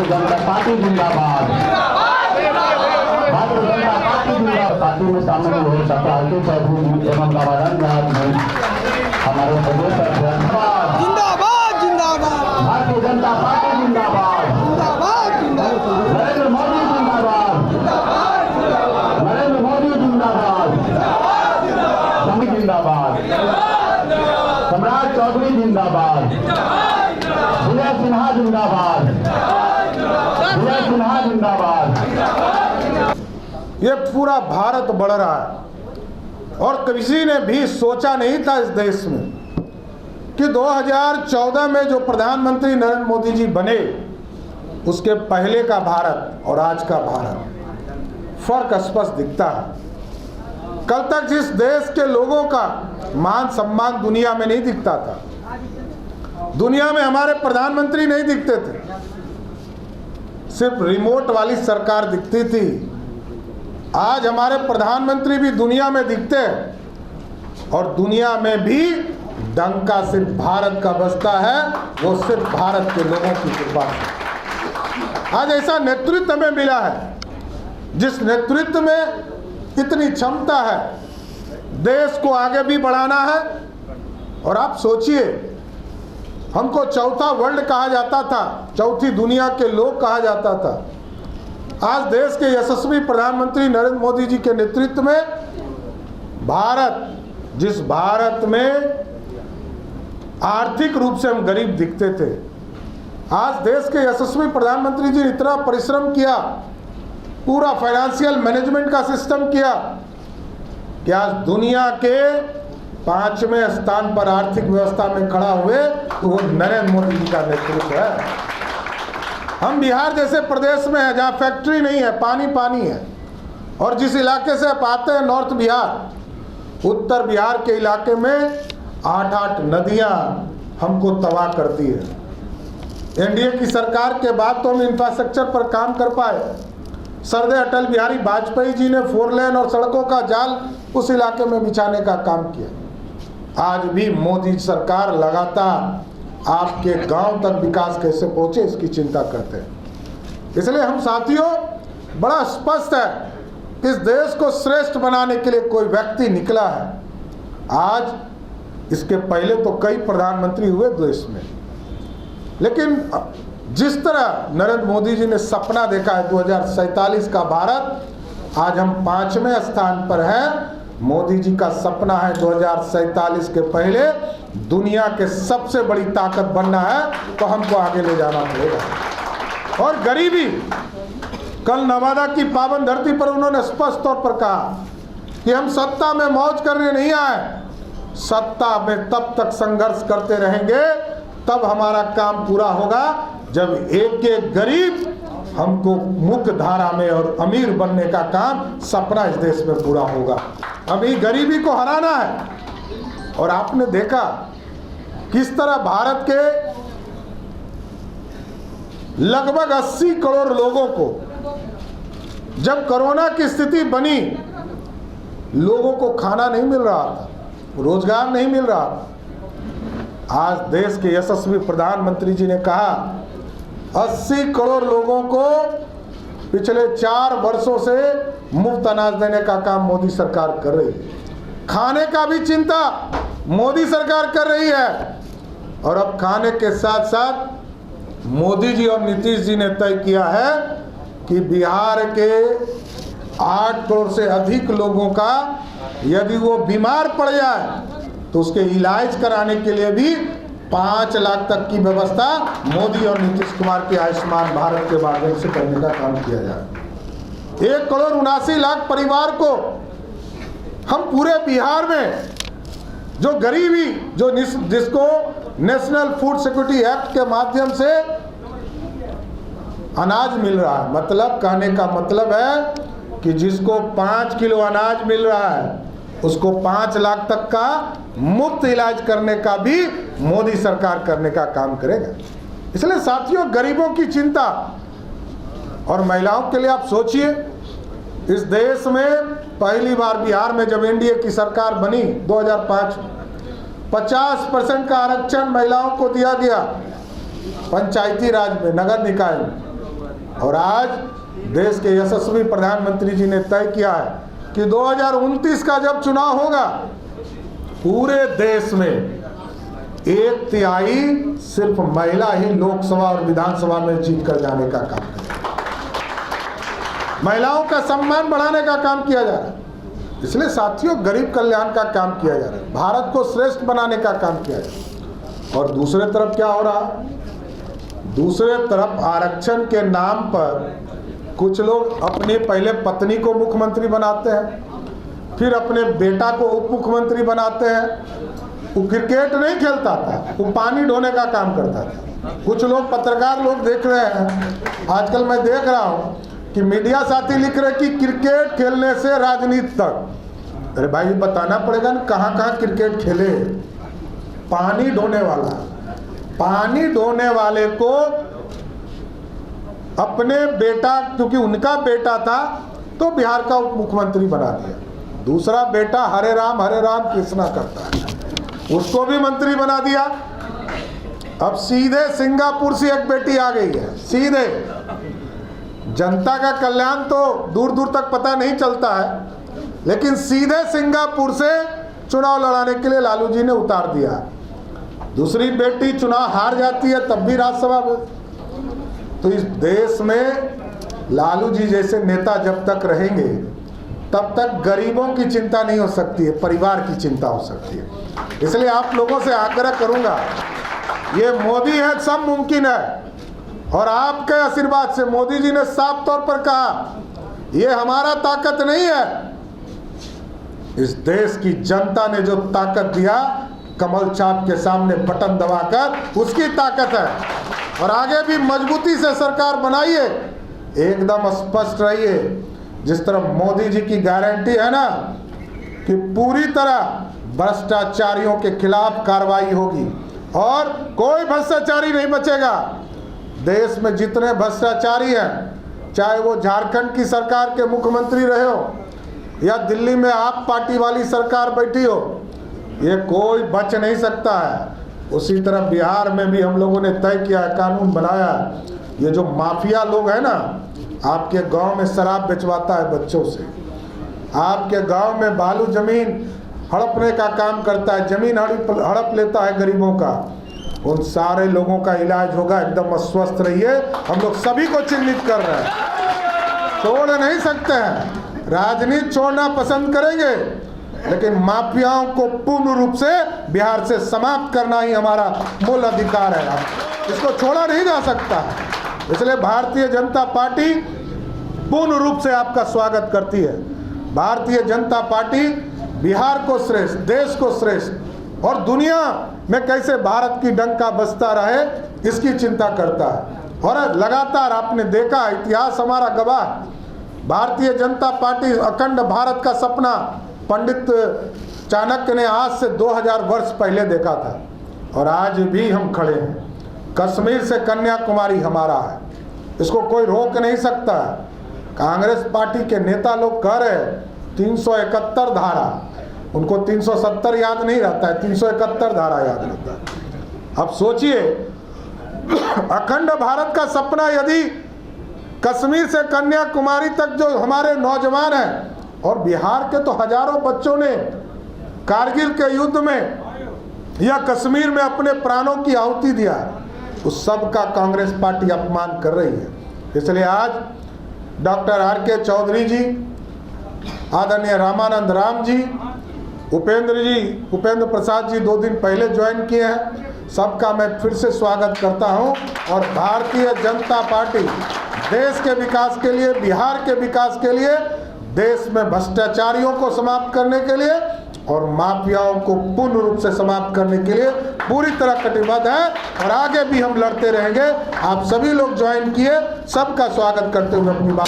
जनता party जिंदाबाद। Bharatiya Janata party जिंदाबाद। Party में शामिल हुए सत्यार्थी प्रभु एवं गवर्नर में हमारे प्रदेश अध्यक्ष जिंदाबाद जिंदाबाद। भारतीय जनता पार्टी जिंदाबाद। जिंदाबाद जिंदाबाद। नरेंद्र मोदी जिंदाबाद। नरेंद्र मोदी जिंदाबाद। जिंदाबाद। सम्राट चौधरी जिंदाबाद। विजय सिन्हा जिंदाबाद। विजय सिन्हा जिंदाबाद। ये पूरा भारत बढ़ रहा है और किसी ने भी सोचा नहीं था इस देश में कि 2014 में जो प्रधानमंत्री नरेंद्र मोदी जी बने उसके पहले का भारत और आज का भारत फर्क स्पष्ट दिखता है। कल तक जिस देश के लोगों का मान सम्मान दुनिया में नहीं दिखता था, दुनिया में हमारे प्रधानमंत्री नहीं दिखते थे, सिर्फ रिमोट वाली सरकार दिखती थी। आज हमारे प्रधानमंत्री भी दुनिया में दिखते हैं और दुनिया में भी डंका सिर्फ भारत का बजता है, वो सिर्फ भारत के लोगों की कृपा है। आज ऐसा नेतृत्व हमें मिला है जिस नेतृत्व में इतनी क्षमता है, देश को आगे भी बढ़ाना है। और आप सोचिए, हमको चौथा वर्ल्ड कहा जाता था, चौथी दुनिया के लोग कहा जाता था। आज देश के यशस्वी प्रधानमंत्री नरेंद्र मोदी जी के नेतृत्व में भारत, जिस भारत में आर्थिक रूप से हम गरीब दिखते थे, आज देश के यशस्वी प्रधानमंत्री जी ने इतना परिश्रम किया, पूरा फाइनेंशियल मैनेजमेंट का सिस्टम किया कि आज दुनिया के 5वें स्थान पर आर्थिक व्यवस्था में खड़ा हुए, तो वो नरेंद्र मोदी जी का नेतृत्व है। हम बिहार जैसे प्रदेश में हैं जहाँ फैक्ट्री नहीं है, पानी पानी है, और जिस इलाके से आप आते हैं नॉर्थ बिहार, उत्तर बिहार के इलाके में 8-8 नदियाँ हमको तबाह करती है। एनडीए की सरकार के बाद तो हम इंफ्रास्ट्रक्चर पर काम कर पाए। सरदे अटल बिहारी वाजपेयी जी ने 4 लेन और सड़कों का जाल उस इलाके में बिछाने का काम किया। आज भी मोदी सरकार लगातार आपके गांव तक विकास कैसे पहुंचे इसकी चिंता करते हैं। इसलिए हम साथियों, बड़ा स्पष्ट है कि इस देश को श्रेष्ठ बनाने के लिए कोई व्यक्ति निकला है। आज इसके पहले तो कई प्रधानमंत्री हुए देश में, लेकिन जिस तरह नरेंद्र मोदी जी ने सपना देखा है 2047 का भारत, आज हम 5वें स्थान पर हैं। मोदी जी का सपना है 2047 के पहले दुनिया के सबसे बड़ी ताकत बनना है, तो हमको आगे ले जाना पड़ेगा। और गरीबी, कल नवादा की पावन धरती पर उन्होंने स्पष्ट तौर पर कहा कि हम सत्ता में मौज करने नहीं आए, सत्ता में तब तक संघर्ष करते रहेंगे, तब हमारा काम पूरा होगा जब एक एक गरीब हमको मुख्य धारा में और अमीर बनने का काम, सपना इस देश में पूरा होगा। अभी गरीबी को हराना है। और आपने देखा किस तरह भारत के लगभग 80 करोड़ लोगों को, जब कोरोना की स्थिति बनी, लोगों को खाना नहीं मिल रहा था, रोजगार नहीं मिल रहा था। आज देश के यशस्वी प्रधानमंत्री जी ने कहा 80 करोड़ लोगों को पिछले 4 वर्षों से मुफ्त अनाज देने का काम मोदी सरकार कर रही है। खाने का भी चिंता मोदी सरकार कर रही है। और अब खाने के साथ साथ मोदी जी और नीतीश जी ने तय किया है कि बिहार के 8 करोड़ से अधिक लोगों का यदि वो बीमार पड़ जाए तो उसके इलाज कराने के लिए भी 5 लाख तक की व्यवस्था मोदी और नीतीश कुमार के आयुष्मान भारत के माध्यम से करने का काम किया जाए। 1 करोड़ 79 लाख परिवार को हम पूरे बिहार में जो गरीबी, जो जिसको नेशनल फूड सिक्योरिटी एक्ट के माध्यम से अनाज मिल रहा है, मतलब कहने का मतलब है कि जिसको 5 किलो अनाज मिल रहा है उसको 5 लाख तक का मुफ्त इलाज करने का भी मोदी सरकार करने का काम करेगा। इसलिए साथियों, गरीबों की चिंता और महिलाओं के लिए आप सोचिए, इस देश में पहली बार बिहार में जब एनडीए की सरकार बनी 2005, 50% का आरक्षण महिलाओं को दिया गया पंचायती राज में, नगर निकाय में। और आज देश के यशस्वी प्रधानमंत्री जी ने तय किया है कि 2029 का जब चुनाव होगा, पूरे देश में 1/3 सिर्फ महिला ही लोकसभा और विधानसभा में जीत कर जाने का काम करेगी। महिलाओं का सम्मान बढ़ाने का काम किया जा रहा है। इसलिए साथियों, गरीब कल्याण का काम किया जा रहा है, भारत को श्रेष्ठ बनाने का काम किया जा रहा है। और दूसरे तरफ क्या हो रहा है? दूसरे तरफ आरक्षण के नाम पर कुछ लोग अपनी पहले पत्नी को मुख्यमंत्री बनाते हैं, फिर अपने बेटा को उप मुख्यमंत्री बनाते हैं। वो क्रिकेट नहीं खेलता था, वो पानी ढोने का काम करता था। कुछ लोग, पत्रकार लोग देख रहे हैं, आजकल मैं देख रहा हूं कि मीडिया साथी लिख रहे कि क्रिकेट खेलने से राजनीति तक। अरे भाई, बताना पड़ेगा ना कहां कहां क्रिकेट खेले। पानी ढोने वाला, पानी ढोने वाले को अपने बेटा, क्योंकि उनका बेटा था तो बिहार का उप मुख्यमंत्री बना दिया। दूसरा बेटा हरे राम कृष्णा करता है, उसको भी मंत्री बना दिया। अब सीधे सिंगापुर से एक बेटी आ गई है, सीधे। जनता का कल्याण तो दूर दूर तक पता नहीं चलता है, लेकिन सीधे सिंगापुर से चुनाव लड़ाने के लिए लालू जी ने उतार दिया। दूसरी बेटी चुनाव हार जाती है तब भी राज्यसभा में। तो इस देश में लालू जी जैसे नेता जब तक रहेंगे तब तक गरीबों की चिंता नहीं हो सकती है, परिवार की चिंता हो सकती है। इसलिए आप लोगों से आग्रह करूंगा, ये मोदी है, सब मुमकिन है। और आपके आशीर्वाद से मोदी जी ने साफ तौर पर कहा, ये हमारा ताकत नहीं है, इस देश की जनता ने जो ताकत दिया कमल छाप के सामने बटन दबाकर, उसकी ताकत है। और आगे भी मजबूती से सरकार बनाइए, एकदम स्पष्ट रहिए। जिस तरह मोदी जी की गारंटी है ना कि पूरी तरह भ्रष्टाचारियों के खिलाफ कार्रवाई होगी और कोई भ्रष्टाचारी नहीं बचेगा। देश में जितने भ्रष्टाचारी हैं, चाहे वो झारखंड की सरकार के मुख्यमंत्री रहे हो या दिल्ली में आप पार्टी वाली सरकार बैठी हो, ये कोई बच नहीं सकता है। उसी तरह बिहार में भी हम लोगों ने तय किया है, कानून बनाया, ये जो माफिया लोग हैं ना, आपके गांव में शराब बेचवाता है बच्चों से, आपके गांव में बालू जमीन हड़पने का काम करता है, जमीन हड़प लेता है गरीबों का, उन सारे लोगों का इलाज होगा। एकदम स्वस्थ रहिए। हम लोग सभी को चिन्हित कर रहे हैं, छोड़ नहीं सकते हैं। राजनीति छोड़ना पसंद करेंगे, लेकिन माफियाओं को पूर्ण रूप से बिहार से समाप्त करना ही हमारा मूल अधिकार है। इसको छोड़ा नहीं जा सकता। इसलिए भारतीय जनता पार्टी पूर्ण रूप से आपका स्वागत करती है। भारतीय जनता पार्टी बिहार को श्रेष्ठ, देश को श्रेष्ठ और दुनिया में कैसे भारत की डंका बजता रहे, इसकी चिंता करता है। और लगातार आपने देखा, इतिहास हमारा गवाह, भारतीय जनता पार्टी अखंड भारत का सपना पंडित चाणक्य ने आज से 2000 वर्ष पहले देखा था, और आज भी हम खड़े हैं। कश्मीर से कन्याकुमारी हमारा है, इसको कोई रोक नहीं सकता। कांग्रेस पार्टी के नेता लोग कह रहे 371 धारा, उनको 370 याद नहीं रहता है, 371 धारा याद रहता है। अब सोचिए, अखंड भारत का सपना यदि कश्मीर से कन्याकुमारी तक जो हमारे नौजवान हैं, और बिहार के तो हजारों बच्चों ने कारगिल के युद्ध में या कश्मीर में अपने प्राणों की आहुति दिया, उस सब का कांग्रेस पार्टी अपमान कर रही है। इसलिए आज डॉक्टर आर.के. चौधरी जी, आदरणीय रामानंद राम जी, उपेंद्र प्रसाद जी 2 दिन पहले ज्वाइन किए हैं, सबका मैं फिर से स्वागत करता हूं। और भारतीय जनता पार्टी देश के विकास के लिए, बिहार के विकास के लिए, देश में भ्रष्टाचारियों को समाप्त करने के लिए और माफियाओं को पूर्ण रूप से समाप्त करने के लिए पूरी तरह कटिबद्ध है। और आगे भी हम लड़ते रहेंगे। आप सभी लोग ज्वाइन किए, सबका स्वागत करते हुए अपनी बात